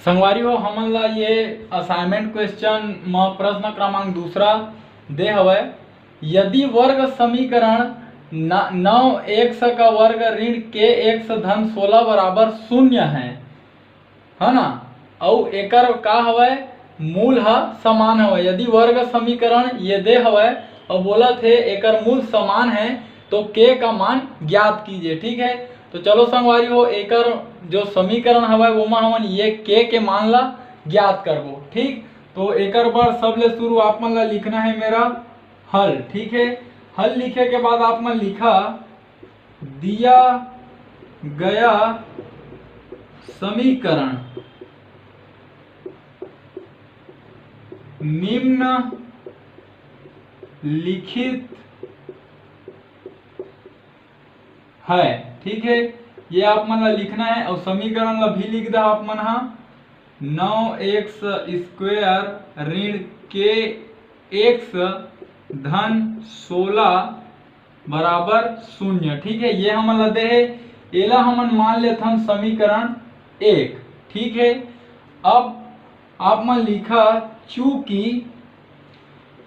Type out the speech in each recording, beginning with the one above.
संगवारी हो हमन ला ये असाइनमेंट क्वेश्चन म प्रश्न क्रमांक दूसरा दे हवय। यदि वर्ग समीकरण 9x का वर्ग ऋण kx धन 16 बराबर 0 है ना, और एकर का हवय मूल ह समान हवय। यदि वर्ग समीकरण ये दे हवय और बोला थे एकर मूल समान है तो k का मान ज्ञात कीजिए। ठीक है, तो चलो संगवारी हो एकर जो समीकरण हवय वो हमन ये k के मान ला ज्ञात करबो। ठीक, तो एकर बर सबले शुरू आप मन ला लिखना है मेरा हल। ठीक है, हल लिखे के बाद आप मन लिखा दिया गया समीकरण निम्न लिखित है। ठीक है, ये आप मन ला लिखना है और समीकरण ला भी लिख दा आप मन हा 9x स्क्वायर ऋण kx धन 16 बराबर 0। ठीक है, ये हमन ला दे है, एला हमन मान लेथन समीकरण 1। ठीक है, अब आप मन लिखा चूंकि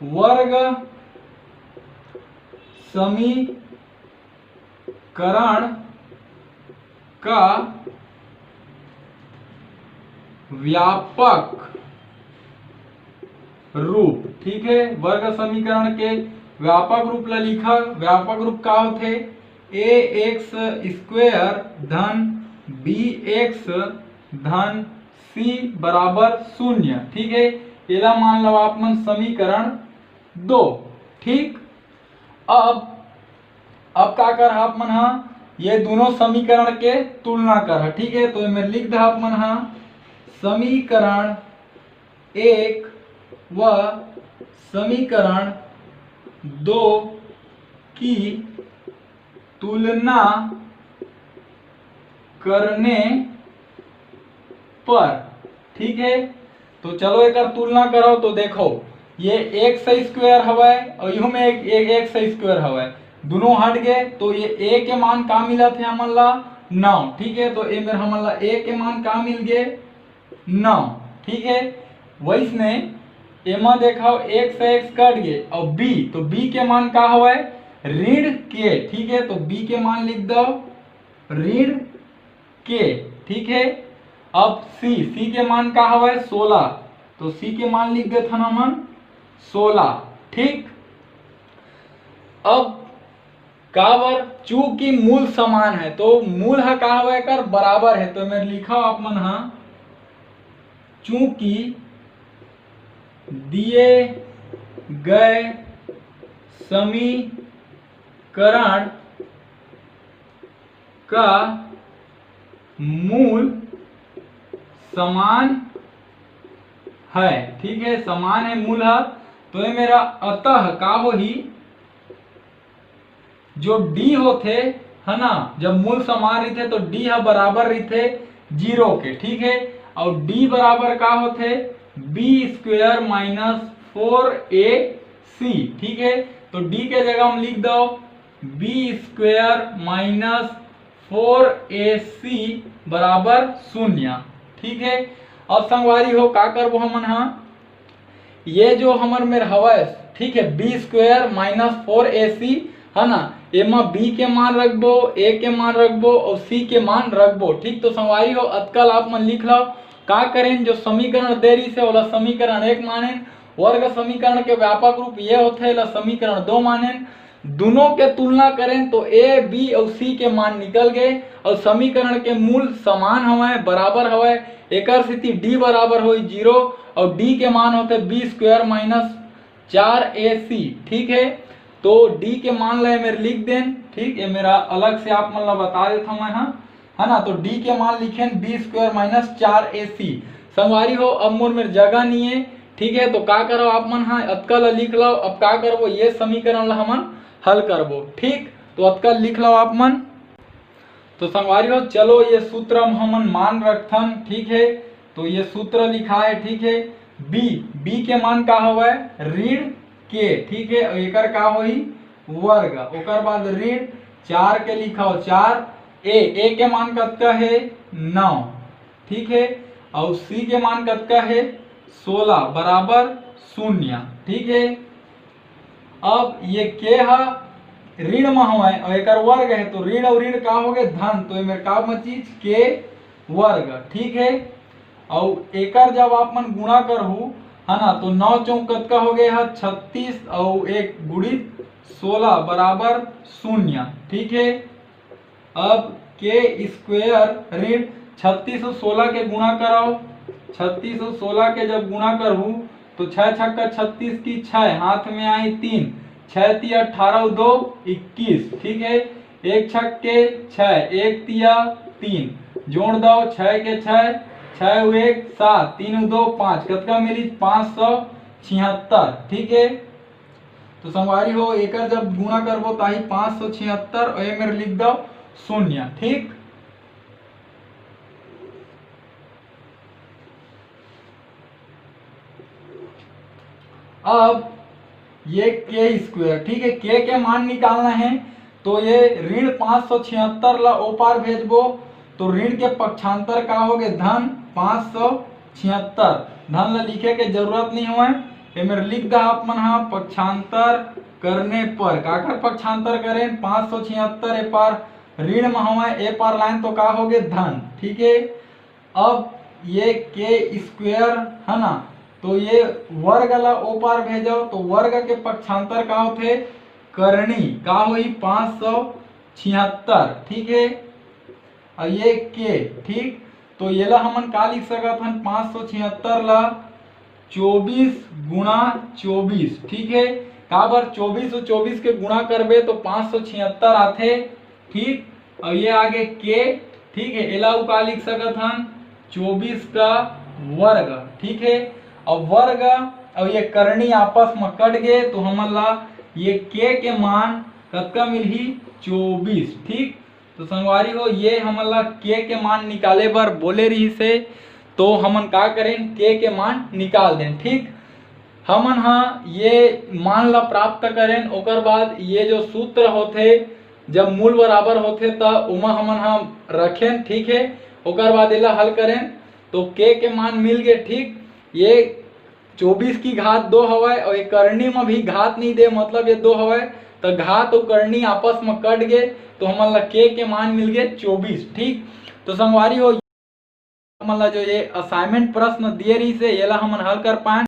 वर्ग समीकरण का व्यापक रूप, ठीक है, वर्ग समीकरण के व्यापक रूप ला लिखा। व्यापक रूप का होथे ax स्क्वायर धन bx धन c बराबर 0। ठीक है, एला मान लो आप मन समीकरण 2। ठीक, अब का कर आप मन हा ये दोनों समीकरण के तुलना कर। ठीक है, तो मैं लिख दे आप मन हा समीकरण 1 व समीकरण 2 की तुलना करने पर। ठीक है, तो चलो एक तुलना करो तो देखो ये x स्क्वायर हवय और यू में एक x स्क्वायर हवय, दोनों हट गए तो ये a के मान का मिला थे हमन ला 9। ठीक है, तो ये मेरे हमन ला a के मान का मिल गए 9। ठीक है, वैसने एमा देखो x से x कट गए और b, तो b के मान का हवय ऋण k। ठीक है, तो b के मान लिख दो ऋण k। ठीक है, अब c के मान का हवय 16, तो c के मान लिख देते हमन 16। ठीक, अब काबर चूंकि मूल समान है तो मूल है का हवय कर बराबर है, तो मैं लिखा आप मन हा चूंकि दिए गए समीकरण का मूल समान है। ठीक है, समान है मूल है, तो ये मेरा अतः का हो ही जो d होते है ना, जब मूल समान रहते तो d है बराबर रहते 0 के। ठीक है, और d बराबर का होते b स्क्वायर माइनस 4ac। ठीक है, तो d के जगह हम लिख दो b स्क्वायर माइनस 4ac बराबर 0। ठीक है, अब संगवारी हो का करबो हमन हा ये जो हमर मेर हवय, ठीक है, b स्क्वायर माइनस 4ac है ना, एमा b के मान रखबो, a के मान रखबो और c के मान रखबो। ठीक, तो संगवारी हो अतकल आप मन लिख लो का करें जो समीकरण दे रही से ओला समीकरण 1 माने, वर्ग समीकरण के व्यापक रूप ये होते ला समीकरण 2 माने, दोनों के तुलना करें तो a b और c के मान निकल गए और समीकरण के मूल समान हवय बराबर हवय। एकर स्थिति d बराबर हो 0 और d के मान होते b स्क्वायर माइनस 4ac। ठीक है, तो d के मान ला मेरे लिख दें। ठीक, ये मेरा अलग से आप मन ला बता देता हूँ मैं, है ना, तो d के मान लिखें b स्क्वायर माइनस 4ac। संगवारी हो अब मोर मेरे जगह नहीं है। ठीक है, तो का करो आप मन हा अतकल लिख लो। अब का करबो ये समीकरण ला हमन हल करबो। ठीक, तो अतकल लिख लो आप मन। तो संगवारी हो चलो ये सूत्र हमन मान रखथन। ठीक है, तो ये सूत्र लिखा है। ठीक है, b के मान का हवय ऋण k। ठीक है, और एकर का होई वर्ग, ओकर बाद ऋण 4 के लिखाओ 4, a के मान कतका है 9। ठीक है, और c के मान कतका है 16 बराबर 0। ठीक है। अब ये k हा ऋण में है और एक वर्ग है तो ऋण और ऋण का हो गए धन, तो मेरे का चीज k वर्ग। ठीक है। और एक जब आप मन गुणा करहु है ना तो 9 चौक कतका हो गया 36 और एक गुणित 16 बराबर 0। ठीक है। अब के स्क्वायर ऋण 36 और 16 के गुणा कराओ, 36 और 16 के जब गुणा करूँ तो 6 छक्का 36 की 6 हाथ में आई 3, 6 तिया 18 2 21। ठीक है। एक छक्के 6 एक तिया 3 जोड़ दो 6 के 6 6 1 7 3 2 5 कतका मिली 576। ठीक है। तो संगवारी हो एक जब गुणा करबो ताही 576 और ये मेरे लिख दो 0। ठीक। अब ये के स्क्वायर, ठीक है, के मान निकालना है तो ये ऋण 576 ला ओपार भेजबो तो ऋण के पक्षांतर का हो गए धन 576। धन ला लिखे के जरूरत नहीं हुआ ये मेरे लिख दा आप मन हा पक्षांतर करने पर काकर पक्षांतर करें 576 ए पार ऋण में हुआ ए पार लाइन तो का हो गए धन। ठीक है। अब ये के स्क्वायर है ना तो ये वर्ग ला ओ पार भेजो तो वर्ग के पक्षांतर का होते करनी का हुई 576। ठीक है। और ये के ठीक तो ये ला हमन का लिख सकत हन 576 ला 24 गुणा 24। ठीक है। का बार 24 और 24 के गुणा करबे तो 576 आथे। ठीक। और ये आगे के ठीक है एला का लिख सकत हन 24 का वर्ग। ठीक है। और वर्ग और ये करनी आपस में कट गए तो हमन ला ये के मान कतका मिलही 24। ठीक। तो संगवारी हो ये हमन ला के मान निकाले बर बोले रही से तो हमन का करें के मान निकाल दें। ठीक। हमन हा ये मान ला प्राप्त करें ओकर बाद ये जो सूत्र होते जब मूल बराबर होते त उमा हमन हा रखें। ठीक है। ओकर बाद एला हल करें तो के मान मिल गए। ठीक। ये 24 की घात 2 हवाए और एक करनी में भी घात नहीं दे मतलब ये 2 हवाए तो घात और करनी आपस में कट गए तो हमन ला के मान मिल गए 24। ठीक। तो संगवारी हो हमन ला जो ये असाइनमेंट प्रश्न दिए रही से ये ला हमन हल कर पाए।